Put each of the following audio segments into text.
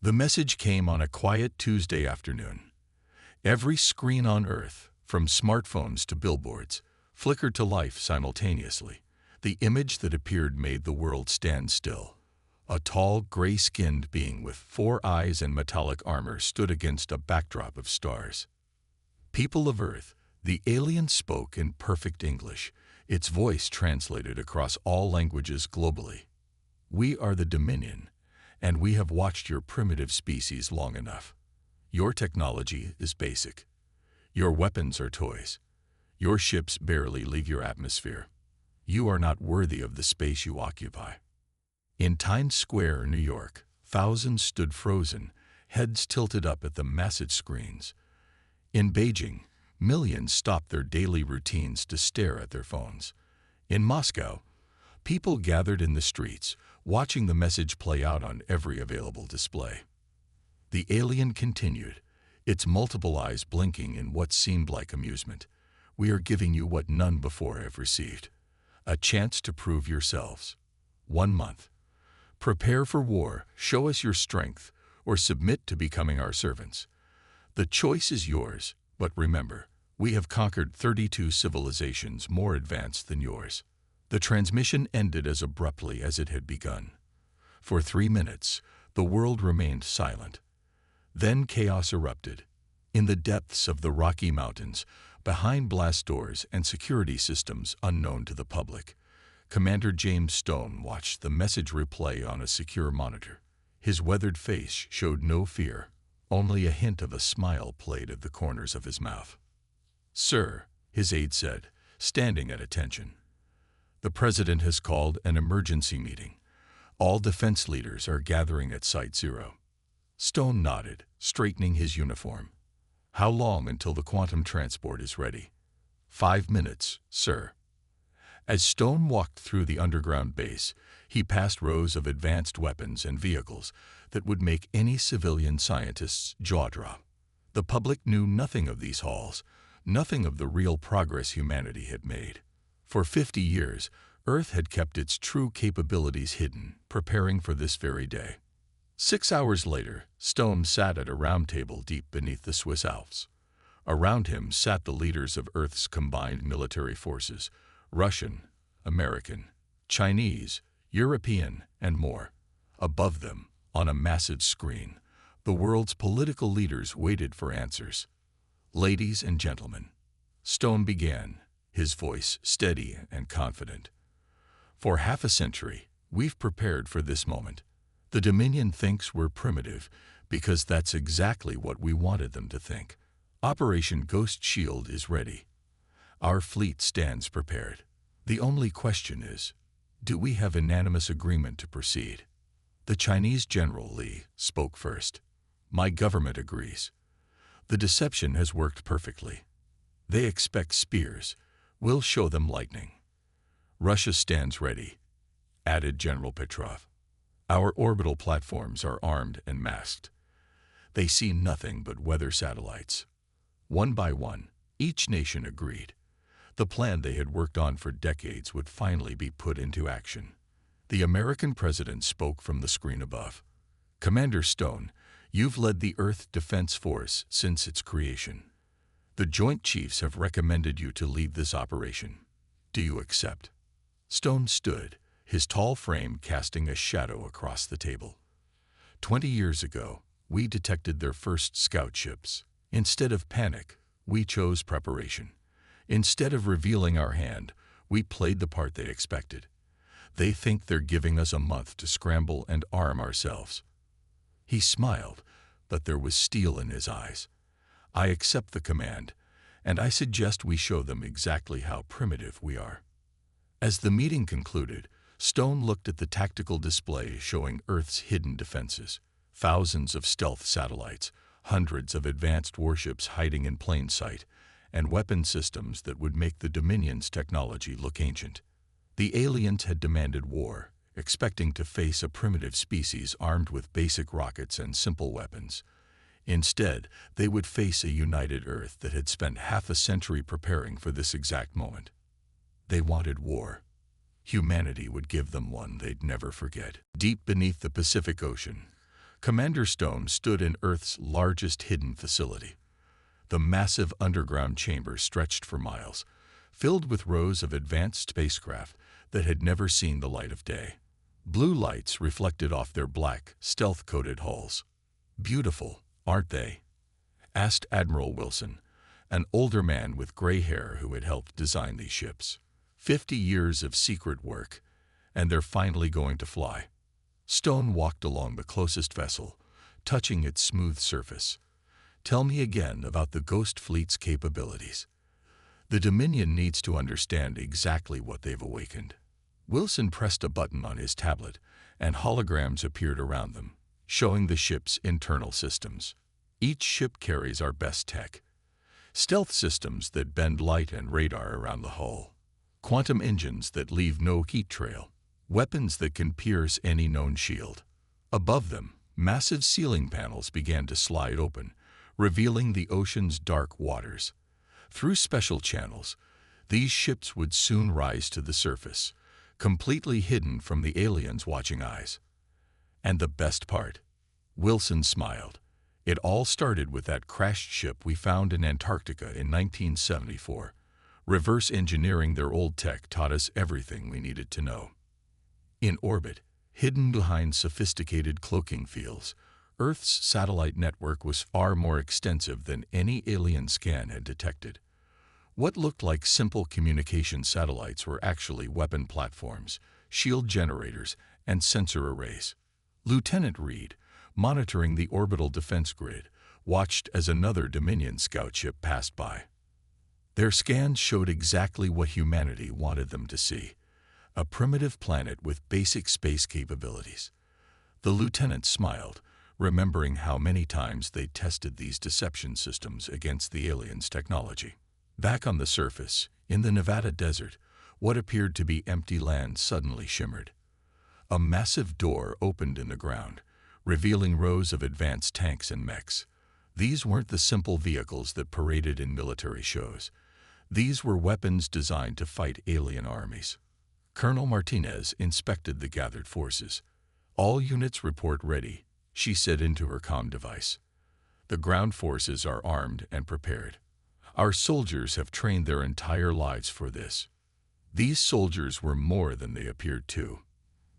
The message came on a quiet Tuesday afternoon. Every screen on Earth, from smartphones to billboards, flickered to life simultaneously. The image that appeared made the world stand still. A tall, gray-skinned being with 4 eyes and metallic armor stood against a backdrop of stars. "People of Earth," the alien spoke in perfect English, its voice translated across all languages globally. "We are the Dominion, and we have watched your primitive species long enough. Your technology is basic. Your weapons are toys. Your ships barely leave your atmosphere. You are not worthy of the space you occupy." In Times Square, New York, thousands stood frozen, heads tilted up at the massive screens. In Beijing, millions stopped their daily routines to stare at their phones. In Moscow, people gathered in the streets, watching the message play out on every available display. The alien continued, its multiple eyes blinking in what seemed like amusement. "We are giving you what none before have received. A chance to prove yourselves. 1 month. Prepare for war, show us your strength, or submit to becoming our servants. The choice is yours, but remember, we have conquered 32 civilizations more advanced than yours." The transmission ended as abruptly as it had begun. For 3 minutes, the world remained silent. Then chaos erupted. In the depths of the Rocky Mountains, behind blast doors and security systems unknown to the public, Commander James Stone watched the message replay on a secure monitor. His weathered face showed no fear, only a hint of a smile played at the corners of his mouth. "Sir," his aide said, standing at attention, "the President has called an emergency meeting. All defense leaders are gathering at Site Zero." Stone nodded, straightening his uniform. "How long until the quantum transport is ready?" 5 minutes, sir." As Stone walked through the underground base, he passed rows of advanced weapons and vehicles that would make any civilian scientist's jaw drop. The public knew nothing of these halls, nothing of the real progress humanity had made. For 50 years, Earth had kept its true capabilities hidden, preparing for this very day. 6 hours later, Stone sat at a round table deep beneath the Swiss Alps. Around him sat the leaders of Earth's combined military forces: Russian, American, Chinese, European, and more. Above them, on a massive screen, the world's political leaders waited for answers. "Ladies and gentlemen," Stone began, his voice steady and confident, "for half a century, we've prepared for this moment. The Dominion thinks we're primitive because that's exactly what we wanted them to think. Operation Ghost Shield is ready. Our fleet stands prepared. The only question is, do we have unanimous agreement to proceed?" The Chinese General Li spoke first. "My government agrees. The deception has worked perfectly. They expect spears. We'll show them lightning." "Russia stands ready," added General Petrov. "Our orbital platforms are armed and masked. They see nothing but weather satellites." One by one, each nation agreed. The plan they had worked on for decades would finally be put into action. The American president spoke from the screen above. "Commander Stone, you've led the Earth Defense Force since its creation. The Joint Chiefs have recommended you to lead this operation. Do you accept?" Stone stood, his tall frame casting a shadow across the table. 20 years ago, we detected their first scout ships. Instead of panic, we chose preparation. Instead of revealing our hand, we played the part they expected. They think they're giving us a month to scramble and arm ourselves." He smiled, but there was steel in his eyes. "I accept the command, and I suggest we show them exactly how primitive we are." As the meeting concluded, Stone looked at the tactical display showing Earth's hidden defenses. Thousands of stealth satellites, hundreds of advanced warships hiding in plain sight, and weapon systems that would make the Dominion's technology look ancient. The aliens had demanded war, expecting to face a primitive species armed with basic rockets and simple weapons. Instead, they would face a united Earth that had spent half a century preparing for this exact moment. They wanted war. Humanity would give them one they'd never forget. Deep beneath the Pacific Ocean, Commander Stone stood in Earth's largest hidden facility. The massive underground chamber stretched for miles, filled with rows of advanced spacecraft that had never seen the light of day. Blue lights reflected off their black, stealth-coated hulls. "Beautiful, aren't they?" asked Admiral Wilson, an older man with gray hair who had helped design these ships. 50 years of secret work, and they're finally going to fly. Stone walked along the closest vessel, touching its smooth surface. "Tell me again about the Ghost Fleet's capabilities. The Dominion needs to understand exactly what they've awakened." Wilson pressed a button on his tablet, and holograms appeared around them, showing the ship's internal systems. Each ship carries our best tech. Stealth systems that bend light and radar around the hull. Quantum engines that leave no heat trail. Weapons that can pierce any known shield. Above them, massive ceiling panels began to slide open, revealing the ocean's dark waters. Through special channels, these ships would soon rise to the surface, completely hidden from the aliens' watching eyes. And the best part, Wilson smiled. It all started with that crashed ship we found in Antarctica in 1974. Reverse engineering their old tech taught us everything we needed to know. In orbit, hidden behind sophisticated cloaking fields, Earth's satellite network was far more extensive than any alien scan had detected. What looked like simple communication satellites were actually weapon platforms, shield generators, and sensor arrays. Lieutenant Reed, monitoring the orbital defense grid, watched as another Dominion scout ship passed by. Their scans showed exactly what humanity wanted them to see: a primitive planet with basic space capabilities. The lieutenant smiled, remembering how many times they tested these deception systems against the aliens' technology. Back on the surface, in the Nevada desert, what appeared to be empty land suddenly shimmered. A massive door opened in the ground, revealing rows of advanced tanks and mechs. These weren't the simple vehicles that paraded in military shows. These were weapons designed to fight alien armies. Colonel Martinez inspected the gathered forces. "All units report ready," she said into her comm device. "The ground forces are armed and prepared. Our soldiers have trained their entire lives for this." These soldiers were more than they appeared to.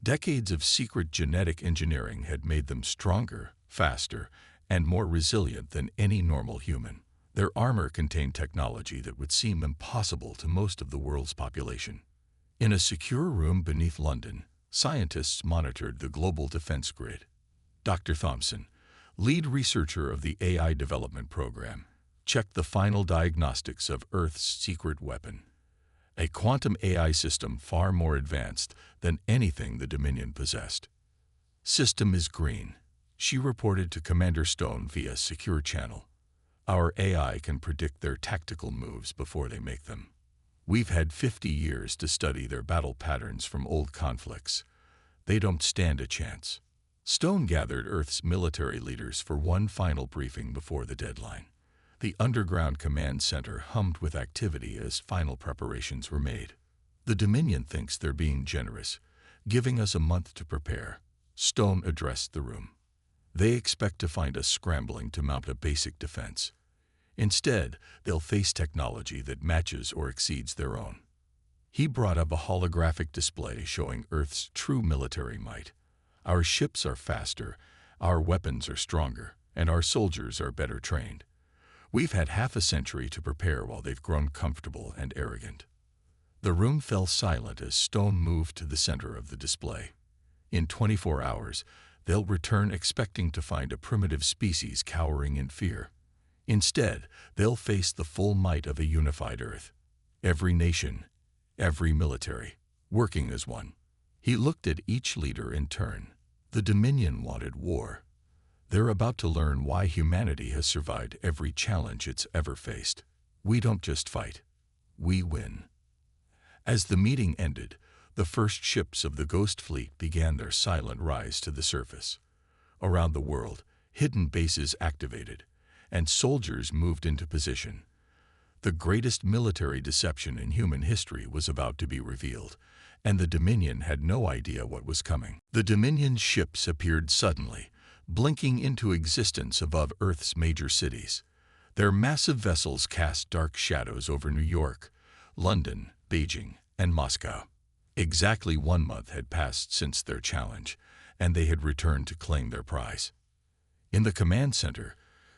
Decades of secret genetic engineering had made them stronger, faster, and more resilient than any normal human. Their armor contained technology that would seem impossible to most of the world's population. In a secure room beneath London, scientists monitored the global defense grid. Dr. Thompson, lead researcher of the AI development program, checked the final diagnostics of Earth's secret weapon, a quantum AI system far more advanced than anything the Dominion possessed. "System is green," she reported to Commander Stone via secure channel. "Our AI can predict their tactical moves before they make them. We've had 50 years to study their battle patterns from old conflicts. They don't stand a chance." Stone gathered Earth's military leaders for one final briefing before the deadline. The underground command center hummed with activity as final preparations were made. "The Dominion thinks they're being generous, giving us a month to prepare," Stone addressed the room. "They expect to find us scrambling to mount a basic defense. Instead, they'll face technology that matches or exceeds their own." He brought up a holographic display showing Earth's true military might. "Our ships are faster, our weapons are stronger, and our soldiers are better trained. We've had half a century to prepare while they've grown comfortable and arrogant." The room fell silent as Stone moved to the center of the display. "In 24 hours, they'll return expecting to find a primitive species cowering in fear. Instead, they'll face the full might of a unified Earth. Every nation, every military, working as one." He looked at each leader in turn. The Dominion wanted war. They're about to learn why humanity has survived every challenge it's ever faced. "We don't just fight. We win." As the meeting ended, the first ships of the Ghost Fleet began their silent rise to the surface. Around the world, hidden bases activated, and soldiers moved into position. The greatest military deception in human history was about to be revealed, and the Dominion had no idea what was coming. The Dominion's ships appeared suddenly, blinking into existence above Earth's major cities. Their massive vessels cast dark shadows over New York, London, Beijing, and Moscow. Exactly 1 month had passed since their challenge, and they had returned to claim their prize. In the command center,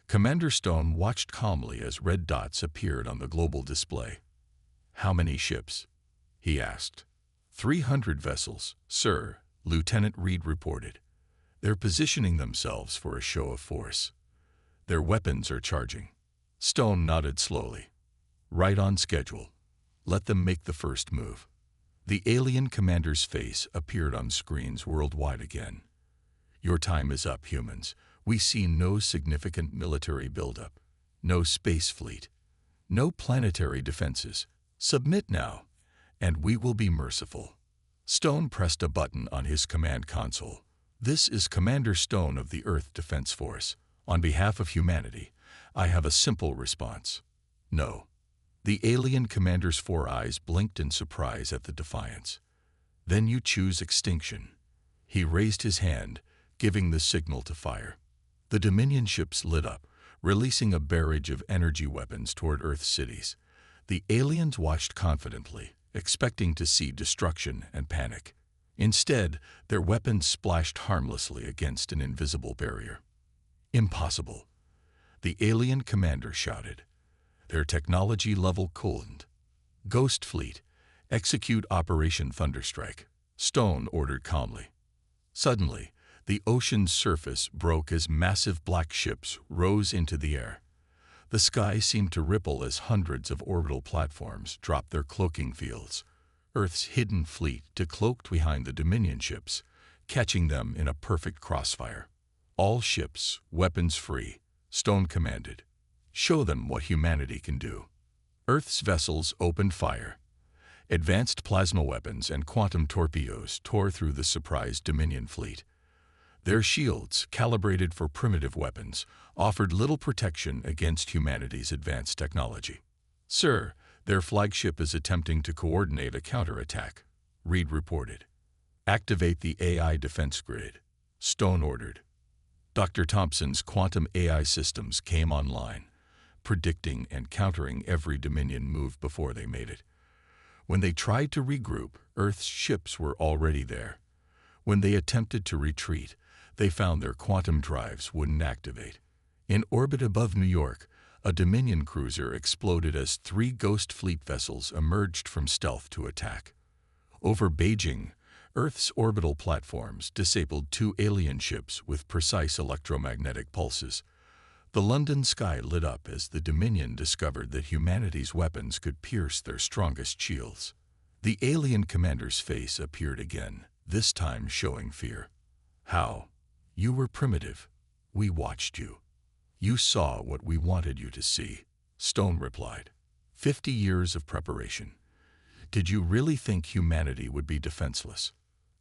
Commander Stone watched calmly as red dots appeared on the global display. "How many ships?" he asked. 300 vessels, sir," Lieutenant Reed reported. "They're positioning themselves for a show of force. Their weapons are charging." Stone nodded slowly. "Right on schedule. Let them make the first move." The alien commander's face appeared on screens worldwide again. "Your time is up, humans. We see no significant military buildup, no space fleet, no planetary defenses. Submit now, and we will be merciful." Stone pressed a button on his command console. "This is Commander Stone of the Earth Defense Force. On behalf of humanity, I have a simple response. No." The alien commander's 4 eyes blinked in surprise at the defiance. "Then you choose extinction." He raised his hand, giving the signal to fire. The Dominion ships lit up, releasing a barrage of energy weapons toward Earth's cities. The aliens watched confidently, expecting to see destruction and panic. Instead, their weapons splashed harmlessly against an invisible barrier. "Impossible," the alien commander shouted. Their technology level cooled. "Ghost Fleet, execute Operation Thunderstrike," Stone ordered calmly. Suddenly, the ocean's surface broke as massive black ships rose into the air. The sky seemed to ripple as hundreds of orbital platforms dropped their cloaking fields. Earth's hidden fleet decloaked behind the Dominion ships, catching them in a perfect crossfire. "All ships, weapons free," Stone commanded. "Show them what humanity can do." Earth's vessels opened fire. Advanced plasma weapons and quantum torpedoes tore through the surprised Dominion fleet. Their shields, calibrated for primitive weapons, offered little protection against humanity's advanced technology. "Sir, their flagship is attempting to coordinate a counterattack," Reed reported. "Activate the AI defense grid," Stone ordered. Dr. Thompson's quantum AI systems came online, predicting and countering every Dominion move before they made it. When they tried to regroup, Earth's ships were already there. When they attempted to retreat, they found their quantum drives wouldn't activate. In orbit above New York, a Dominion cruiser exploded as 3 Ghost Fleet vessels emerged from stealth to attack. Over Beijing, Earth's orbital platforms disabled 2 alien ships with precise electromagnetic pulses. The London sky lit up as the Dominion discovered that humanity's weapons could pierce their strongest shields. The alien commander's face appeared again, this time showing fear. "How? You were primitive. We watched you. You saw what we wanted you to see," Stone replied. 50 years of preparation. Did you really think humanity would be defenseless?"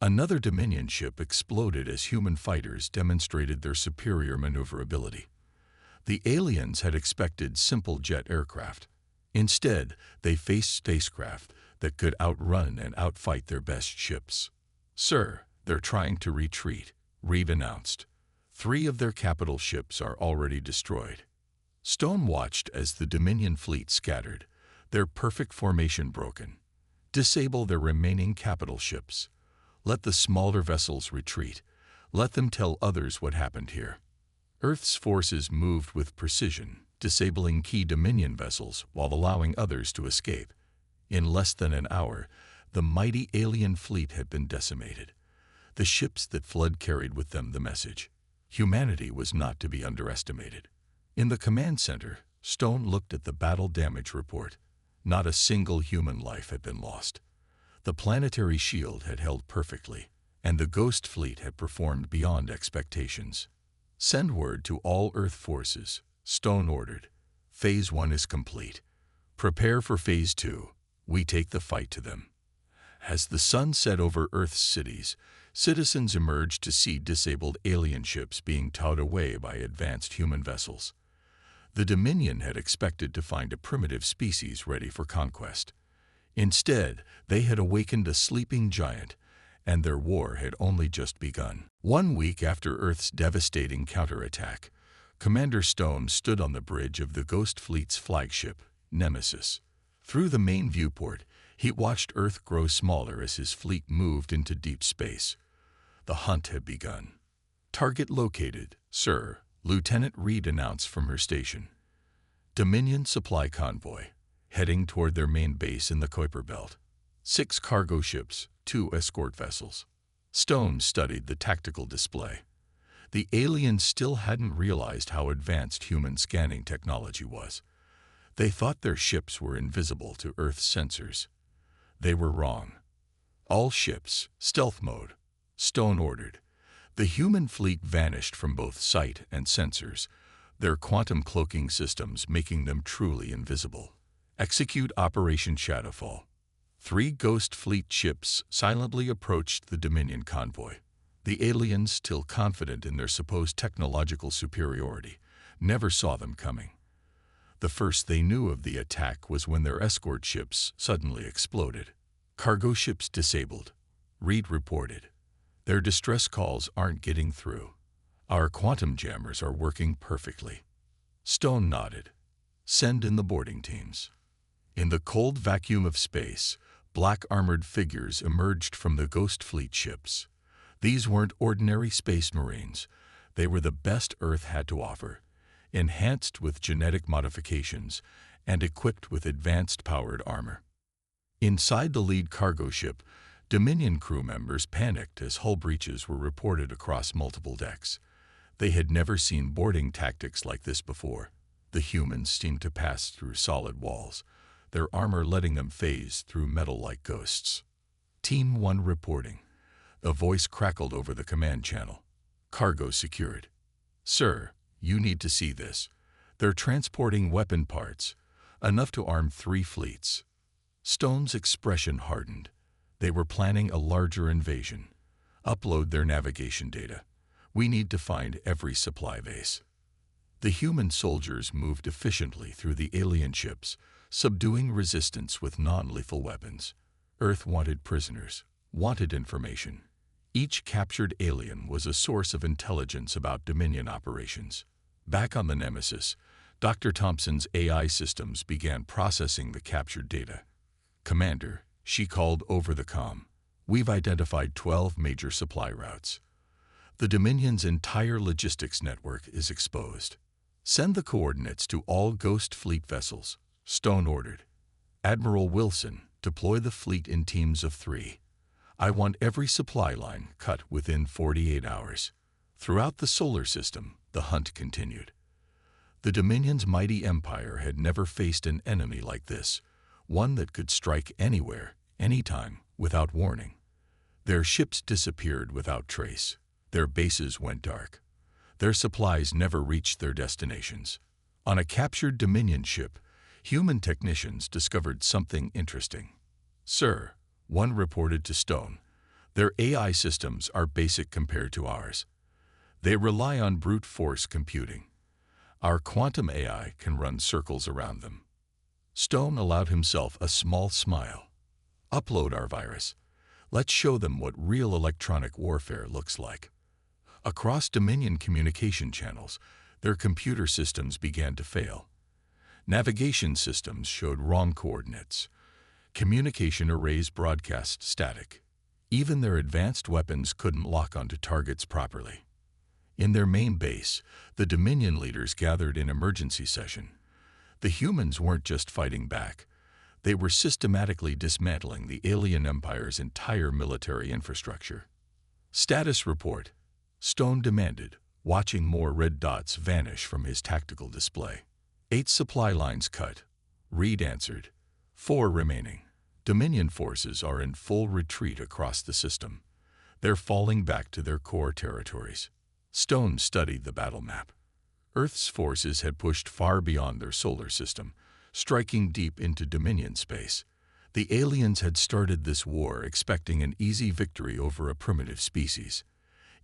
Another Dominion ship exploded as human fighters demonstrated their superior maneuverability. The aliens had expected simple jet aircraft. Instead, they faced spacecraft that could outrun and outfight their best ships. "Sir, they're trying to retreat," Reed announced. 3 of their capital ships are already destroyed." Stone watched as the Dominion fleet scattered, their perfect formation broken. "Disable their remaining capital ships. Let the smaller vessels retreat. Let them tell others what happened here." Earth's forces moved with precision, disabling key Dominion vessels while allowing others to escape. In less than an hour, the mighty alien fleet had been decimated. The ships that fled carried with them the message. Humanity was not to be underestimated. In the command center, Stone looked at the battle damage report. Not a single human life had been lost. The planetary shield had held perfectly, and the Ghost Fleet had performed beyond expectations. "Send word to all Earth forces," Stone ordered. "Phase 1 is complete. Prepare for Phase 2. We take the fight to them." As the sun set over Earth's cities, citizens emerged to see disabled alien ships being towed away by advanced human vessels. The Dominion had expected to find a primitive species ready for conquest. Instead, they had awakened a sleeping giant, and their war had only just begun. 1 week after Earth's devastating counterattack, Commander Stone stood on the bridge of the Ghost Fleet's flagship, Nemesis. Through the main viewport, he watched Earth grow smaller as his fleet moved into deep space. The hunt had begun. "Target located, sir," Lieutenant Reed announced from her station. Dominion supply convoy, heading toward their main base in the Kuiper Belt. 6 cargo ships, 2 escort vessels. Stone studied the tactical display. The aliens still hadn't realized how advanced human scanning technology was. They thought their ships were invisible to Earth's sensors. They were wrong. "All ships, stealth mode," Stone ordered. The human fleet vanished from both sight and sensors, their quantum cloaking systems making them truly invisible. "Execute Operation Shadowfall." 3 Ghost Fleet ships silently approached the Dominion convoy. The aliens, still confident in their supposed technological superiority, never saw them coming. The first they knew of the attack was when their escort ships suddenly exploded. "Cargo ships disabled," Reed reported. "Their distress calls aren't getting through. Our quantum jammers are working perfectly." Stone nodded. "Send in the boarding teams." In the cold vacuum of space, black armored figures emerged from the Ghost Fleet ships. These weren't ordinary space marines. They were the best Earth had to offer, enhanced with genetic modifications and equipped with advanced powered armor. Inside the lead cargo ship, Dominion crew members panicked as hull breaches were reported across multiple decks. They had never seen boarding tactics like this before. The humans seemed to pass through solid walls, their armor letting them phase through metal like ghosts. "Team 1 reporting." A voice crackled over the command channel. "Cargo secured." "Sir, you need to see this. They're transporting weapon parts, enough to arm 3 fleets." Stone's expression hardened. They were planning a larger invasion. "Upload their navigation data. We need to find every supply base." The human soldiers moved efficiently through the alien ships, subduing resistance with non-lethal weapons. Earth wanted prisoners, wanted information. Each captured alien was a source of intelligence about Dominion operations. Back on the Nemesis, Dr. Thompson's AI systems began processing the captured data. "Commander," she called over the comm, "we've identified 12 major supply routes. The Dominion's entire logistics network is exposed. Send the coordinates to all Ghost Fleet vessels," Stone ordered. "Admiral Wilson, deploy the fleet in teams of 3. I want every supply line cut within 48 hours. Throughout the solar system, the hunt continued. The Dominion's mighty empire had never faced an enemy like this, one that could strike anywhere, anytime, without warning. Their ships disappeared without trace. Their bases went dark. Their supplies never reached their destinations. On a captured Dominion ship, human technicians discovered something interesting. "Sir," one reported to Stone, "their AI systems are basic compared to ours. They rely on brute force computing. Our quantum AI can run circles around them." Stone allowed himself a small smile. "Upload our virus. Let's show them what real electronic warfare looks like." Across Dominion communication channels, their computer systems began to fail. Navigation systems showed wrong coordinates. Communication arrays broadcast static. Even their advanced weapons couldn't lock onto targets properly. In their main base, the Dominion leaders gathered in emergency session. The humans weren't just fighting back. They were systematically dismantling the alien empire's entire military infrastructure. "Status report," Stone demanded, watching more red dots vanish from his tactical display. 8 supply lines cut," Reed answered. 4 remaining. Dominion forces are in full retreat across the system. They're falling back to their core territories. Stone studied the battle map. Earth's forces had pushed far beyond their solar system, striking deep into Dominion space. The aliens had started this war expecting an easy victory over a primitive species.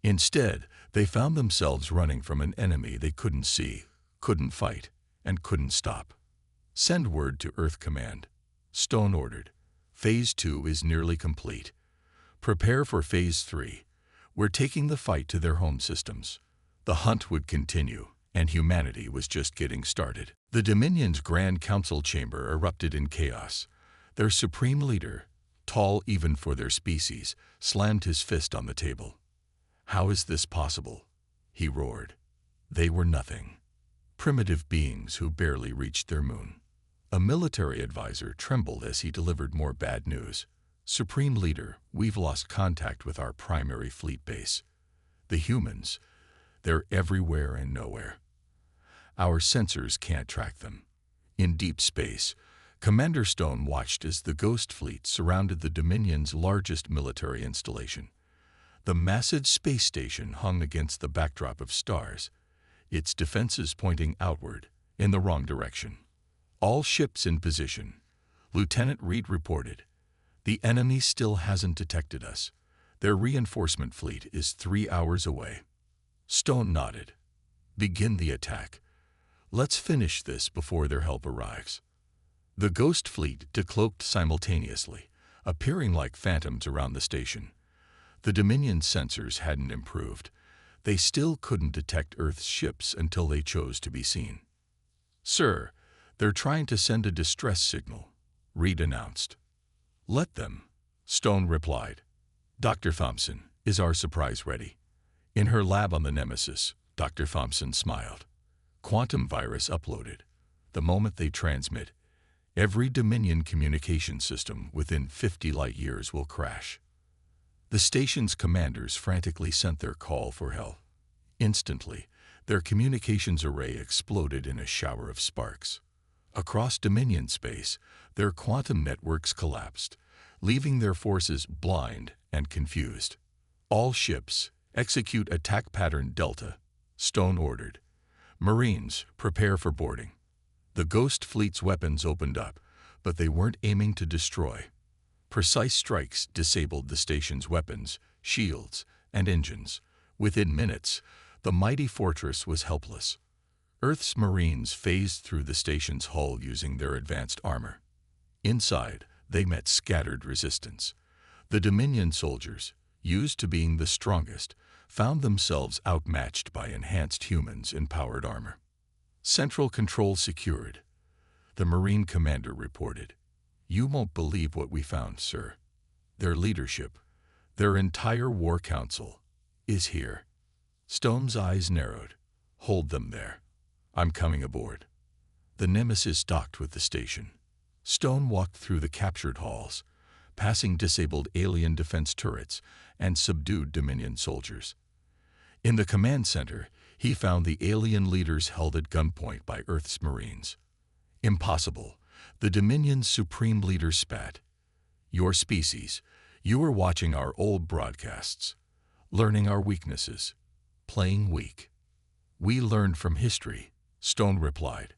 Instead, they found themselves running from an enemy they couldn't see, couldn't fight, and couldn't stop. "Send word to Earth Command," Stone ordered. "Phase 2 is nearly complete. Prepare for Phase 3. We're taking the fight to their home systems. The hunt would continue, and humanity was just getting started. The Dominion's Grand Council chamber erupted in chaos. Their supreme leader, tall even for their species, slammed his fist on the table. "How is this possible?" he roared. They were nothing. Primitive beings who barely reached their moon. A military advisor trembled as he delivered more bad news. "Supreme Leader, we've lost contact with our primary fleet base. The humans, they're everywhere and nowhere. Our sensors can't track them." In deep space, Commander Stone watched as the Ghost Fleet surrounded the Dominion's largest military installation. The massive space station hung against the backdrop of stars, its defenses pointing outward, in the wrong direction. "All ships in position," Lieutenant Reed reported. "The enemy still hasn't detected us. Their reinforcement fleet is 3 hours away." Stone nodded. "Begin the attack. Let's finish this before their help arrives." The Ghost Fleet decloaked simultaneously, appearing like phantoms around the station. The Dominion's sensors hadn't improved. They still couldn't detect Earth's ships until they chose to be seen. "Sir, they're trying to send a distress signal," Reed announced. "Let them," Stone replied. "Dr. Thompson, is our surprise ready?" In her lab on the Nemesis, Dr. Thompson smiled. "Quantum virus uploaded. The moment they transmit, every Dominion communication system within 50 light years will crash." The station's commanders frantically sent their call for help. Instantly, their communications array exploded in a shower of sparks. Across Dominion space, their quantum networks collapsed, leaving their forces blind and confused. "All ships, execute attack pattern Delta," Stone ordered. "Marines, prepare for boarding." The Ghost Fleet's weapons opened up, but they weren't aiming to destroy. Precise strikes disabled the station's weapons, shields, and engines. Within minutes, the mighty fortress was helpless. Earth's Marines phased through the station's hull using their advanced armor. Inside, they met scattered resistance. The Dominion soldiers, used to being the strongest, found themselves outmatched by enhanced humans in powered armor. "Central control secured," the Marine commander reported. "You won't believe what we found, sir. Their leadership, their entire war council, is here." Stone's eyes narrowed. "Hold them there. I'm coming aboard." The Nemesis docked with the station. Stone walked through the captured halls, passing disabled alien defense turrets and subdued Dominion soldiers. In the command center, he found the alien leaders held at gunpoint by Earth's Marines. "Impossible," the Dominion's supreme leader spat. "Your species, you were watching our old broadcasts, learning our weaknesses, playing weak." "We learned from history," Stone replied.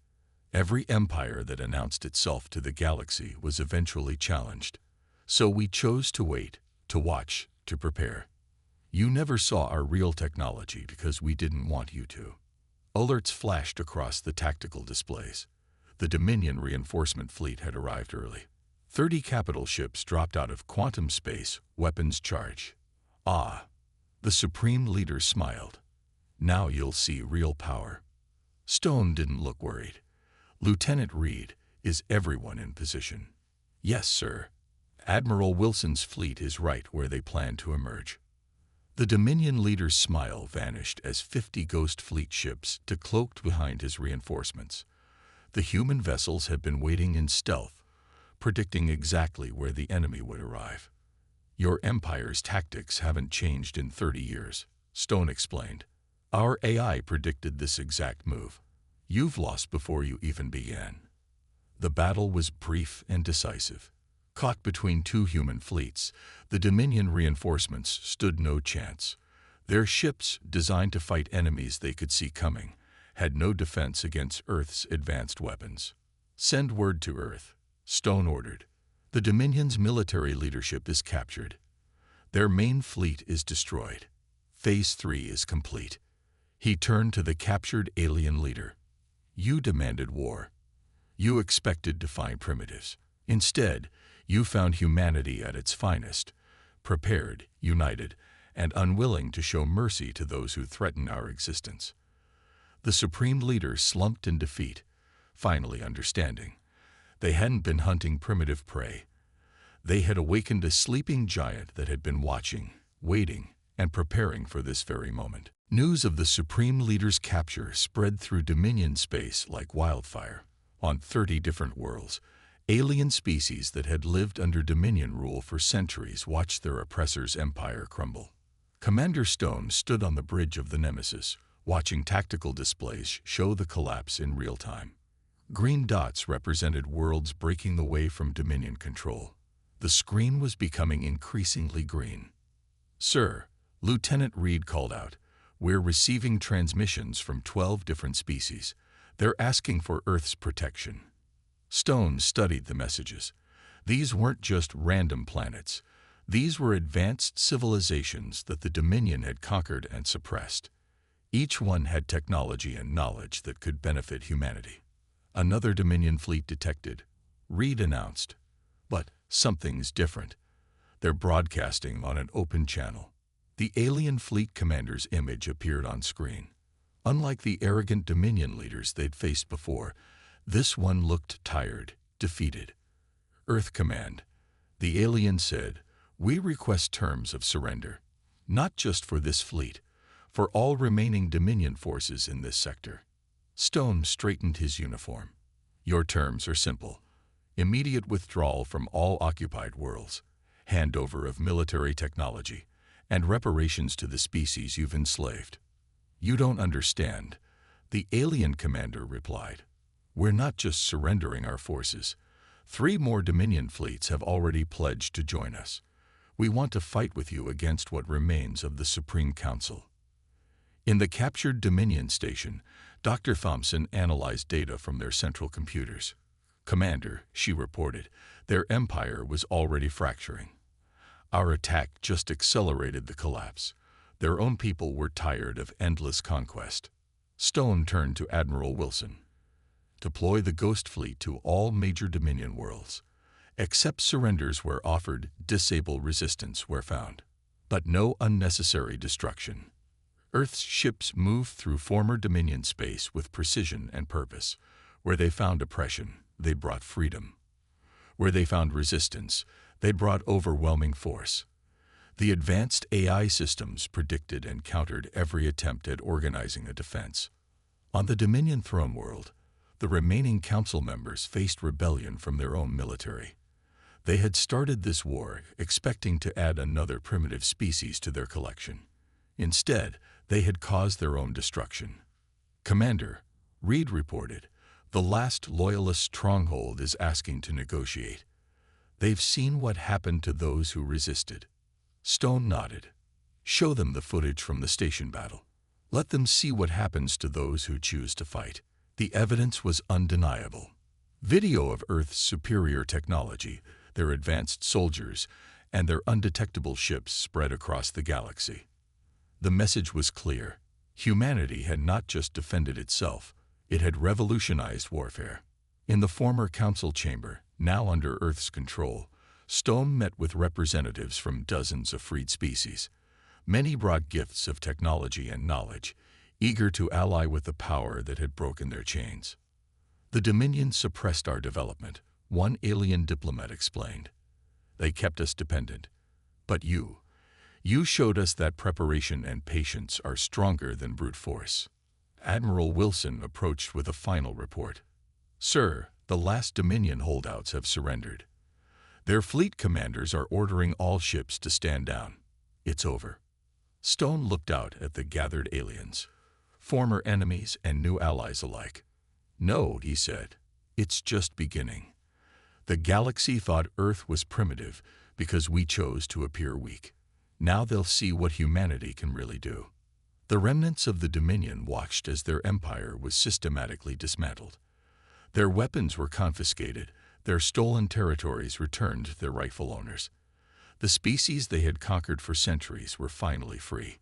"Every empire that announced itself to the galaxy was eventually challenged. So we chose to wait, to watch, to prepare. You never saw our real technology because we didn't want you to." Alerts flashed across the tactical displays. The Dominion reinforcement fleet had arrived early. 30 capital ships dropped out of quantum space, weapons charge. "Ah," the supreme leader smiled. "Now you'll see real power." Stone didn't look worried. "Lieutenant Reed, is everyone in position?" "Yes, sir. Admiral Wilson's fleet is right where they plan to emerge." The Dominion leader's smile vanished as 50 Ghost Fleet ships decloaked behind his reinforcements. The human vessels had been waiting in stealth, predicting exactly where the enemy would arrive. "Your empire's tactics haven't changed in 30 years, Stone explained. "Our AI predicted this exact move. You've lost before you even began." The battle was brief and decisive. Caught between two human fleets, the Dominion reinforcements stood no chance. Their ships, designed to fight enemies they could see coming, had no defense against Earth's advanced weapons. "Send word to Earth," Stone ordered. "The Dominion's military leadership is captured. Their main fleet is destroyed. Phase 3 is complete." He turned to the captured alien leader. "You demanded war. You expected to find primitives. Instead, you found humanity at its finest, prepared, united, and unwilling to show mercy to those who threaten our existence. The supreme leader slumped in defeat, finally understanding. They hadn't been hunting primitive prey. They had awakened a sleeping giant that had been watching, waiting, and preparing for this very moment. News of the supreme leader's capture spread through Dominion space like wildfire. On 30 different worlds, alien species that had lived under Dominion rule for centuries watched their oppressor's empire crumble. Commander Stone stood on the bridge of the Nemesis, watching tactical displays show the collapse in real time. Green dots represented worlds breaking away from Dominion control. The screen was becoming increasingly green. "Sir," Lieutenant Reed called out, "we're receiving transmissions from 12 different species. They're asking for Earth's protection." Stone studied the messages. These weren't just random planets. These were advanced civilizations that the Dominion had conquered and suppressed. Each one had technology and knowledge that could benefit humanity. "Another Dominion fleet detected," Reed announced. "But something's different. They're broadcasting on an open channel." The alien fleet commander's image appeared on screen. Unlike the arrogant Dominion leaders they'd faced before, this one looked tired, defeated. "Earth Command," the alien said, "we request terms of surrender. Not just for this fleet, for all remaining Dominion forces in this sector." Stone straightened his uniform. "Your terms are simple. Immediate withdrawal from all occupied worlds, handover of military technology, and reparations to the species you've enslaved." "You don't understand," the alien commander replied. "We're not just surrendering our forces. 3 more Dominion fleets have already pledged to join us. We want to fight with you against what remains of the Supreme Council." In the captured Dominion station, Dr. Thompson analyzed data from their central computers. "Commander," she reported, "their empire was already fracturing. Our attack just accelerated the collapse. Their own people were tired of endless conquest." Stone turned to Admiral Wilson. "Deploy the Ghost Fleet to all major Dominion worlds. Accept surrenders where offered, disable resistance where found. But no unnecessary destruction." Earth's ships moved through former Dominion space with precision and purpose. Where they found oppression, they brought freedom. Where they found resistance, they brought overwhelming force. The advanced AI systems predicted and countered every attempt at organizing a defense. On the Dominion throne world, the remaining council members faced rebellion from their own military. They had started this war expecting to add another primitive species to their collection. Instead, they had caused their own destruction. "Commander," Reed reported, "the last Loyalist stronghold is asking to negotiate. They've seen what happened to those who resisted." Stone nodded. "Show them the footage from the station battle. Let them see what happens to those who choose to fight." The evidence was undeniable. Video of Earth's superior technology, their advanced soldiers, and their undetectable ships spread across the galaxy. The message was clear. Humanity had not just defended itself, it had revolutionized warfare. In the former council chamber, now under Earth's control, Stone met with representatives from dozens of freed species. Many brought gifts of technology and knowledge, eager to ally with the power that had broken their chains. "The Dominion suppressed our development," one alien diplomat explained. "They kept us dependent. But you showed us that preparation and patience are stronger than brute force." Admiral Wilson approached with a final report. "Sir, the last Dominion holdouts have surrendered. Their fleet commanders are ordering all ships to stand down. It's over." Stone looked out at the gathered aliens, former enemies and new allies alike. "No," he said, "it's just beginning. The galaxy thought Earth was primitive because we chose to appear weak. Now they'll see what humanity can really do." The remnants of the Dominion watched as their empire was systematically dismantled. Their weapons were confiscated, their stolen territories returned to their rightful owners. The species they had conquered for centuries were finally free.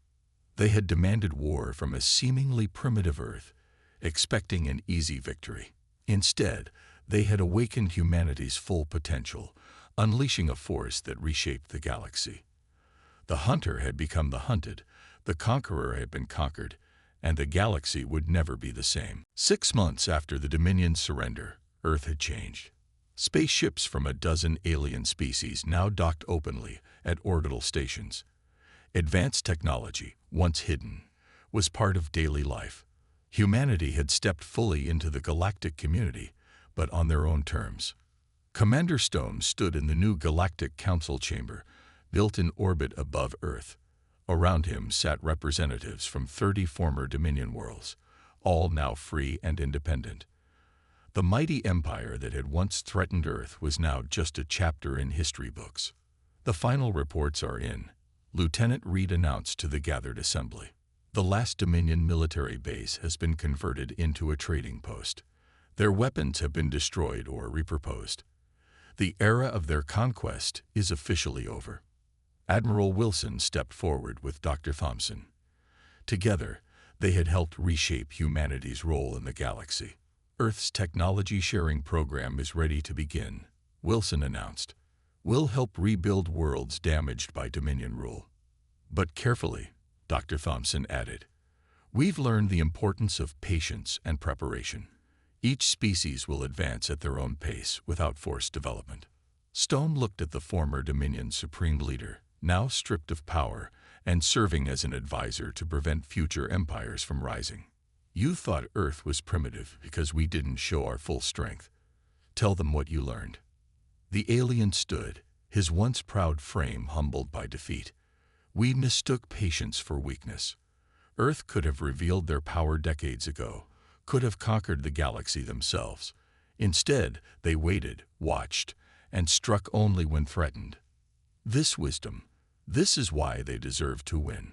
They had demanded war from a seemingly primitive Earth, expecting an easy victory. Instead, they had awakened humanity's full potential, unleashing a force that reshaped the galaxy. The hunter had become the hunted, the conqueror had been conquered, and the galaxy would never be the same. 6 months after the Dominion's surrender, Earth had changed. Spaceships from a dozen alien species now docked openly at orbital stations. Advanced technology, once hidden, was part of daily life. Humanity had stepped fully into the galactic community, but on their own terms. Commander Stone stood in the new Galactic Council chamber, built in orbit above Earth. Around him sat representatives from 30 former Dominion worlds, all now free and independent. The mighty empire that had once threatened Earth was now just a chapter in history books. The final reports are in, Lieutenant Reed announced to the gathered assembly. The last Dominion military base has been converted into a trading post. Their weapons have been destroyed or repurposed. The era of their conquest is officially over. Admiral Wilson stepped forward with Dr. Thompson. Together, they had helped reshape humanity's role in the galaxy. Earth's technology-sharing program is ready to begin, Wilson announced. We'll help rebuild worlds damaged by Dominion rule. But carefully, Dr. Thompson added. We've learned the importance of patience and preparation. Each species will advance at their own pace without forced development. Stone looked at the former Dominion Supreme Leader, now stripped of power and serving as an advisor to prevent future empires from rising. You thought Earth was primitive because we didn't show our full strength. Tell them what you learned. The alien stood, his once proud frame humbled by defeat. We mistook patience for weakness. Earth could have revealed their power decades ago, could have conquered the galaxy themselves. Instead, they waited, watched, and struck only when threatened. This wisdom, this is why they deserve to win.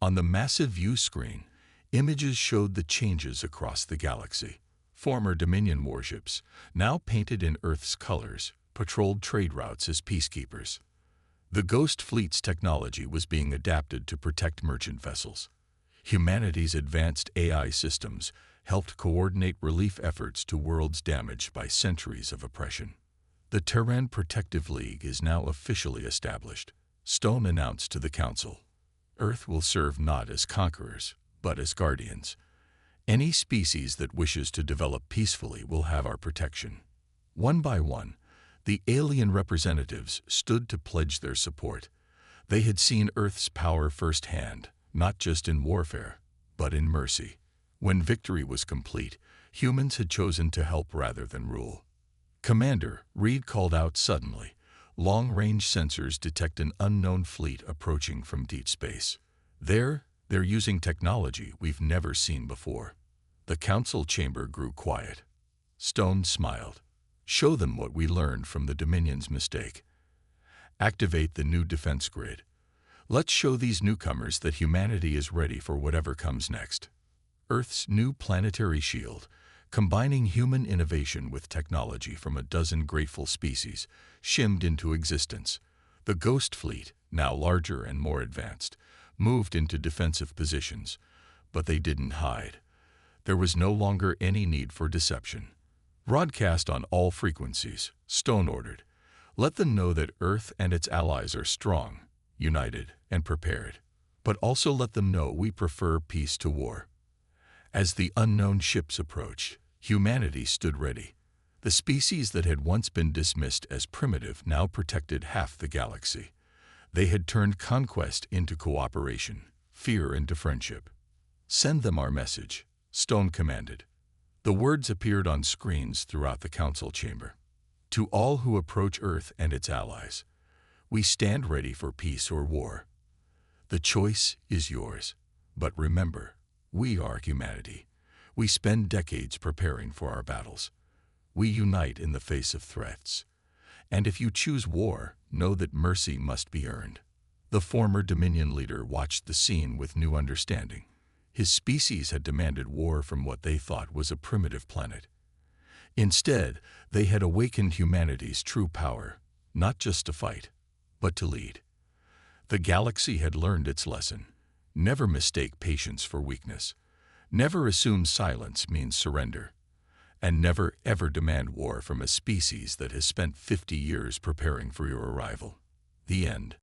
On the massive view screen, images showed the changes across the galaxy. Former Dominion warships, now painted in Earth's colors, patrolled trade routes as peacekeepers. The Ghost Fleet's technology was being adapted to protect merchant vessels. Humanity's advanced AI systems helped coordinate relief efforts to worlds damaged by centuries of oppression. The Terran Protective League is now officially established, Stone announced to the Council. Earth will serve not as conquerors, but as guardians. Any species that wishes to develop peacefully will have our protection. One by one, the alien representatives stood to pledge their support. They had seen Earth's power firsthand, not just in warfare, but in mercy. When victory was complete, humans had chosen to help rather than rule. Commander, Reed called out suddenly. Long-range sensors detect an unknown fleet approaching from deep space. They're using technology we've never seen before. The council chamber grew quiet. Stone smiled. Show them what we learned from the Dominion's mistake. Activate the new defense grid. Let's show these newcomers that humanity is ready for whatever comes next. Earth's new planetary shield, combining human innovation with technology from a dozen grateful species, shimmed into existence. The Ghost Fleet, now larger and more advanced, moved into defensive positions, but they didn't hide. There was no longer any need for deception. Broadcast on all frequencies, Stone ordered. Let them know that Earth and its allies are strong, united, and prepared. But also let them know we prefer peace to war. As the unknown ships approached, humanity stood ready. The species that had once been dismissed as primitive now protected half the galaxy. They had turned conquest into cooperation, fear into friendship. Send them our message, Stone commanded. The words appeared on screens throughout the council chamber. To all who approach Earth and its allies, we stand ready for peace or war. The choice is yours. But remember, we are humanity. We spend decades preparing for our battles. We unite in the face of threats. And if you choose war, know that mercy must be earned. The former Dominion leader watched the scene with new understanding. His species had demanded war from what they thought was a primitive planet. Instead, they had awakened humanity's true power, not just to fight, but to lead. The galaxy had learned its lesson. Never mistake patience for weakness. Never assume silence means surrender. And never ever demand war from a species that has spent 50 years preparing for your arrival. The end.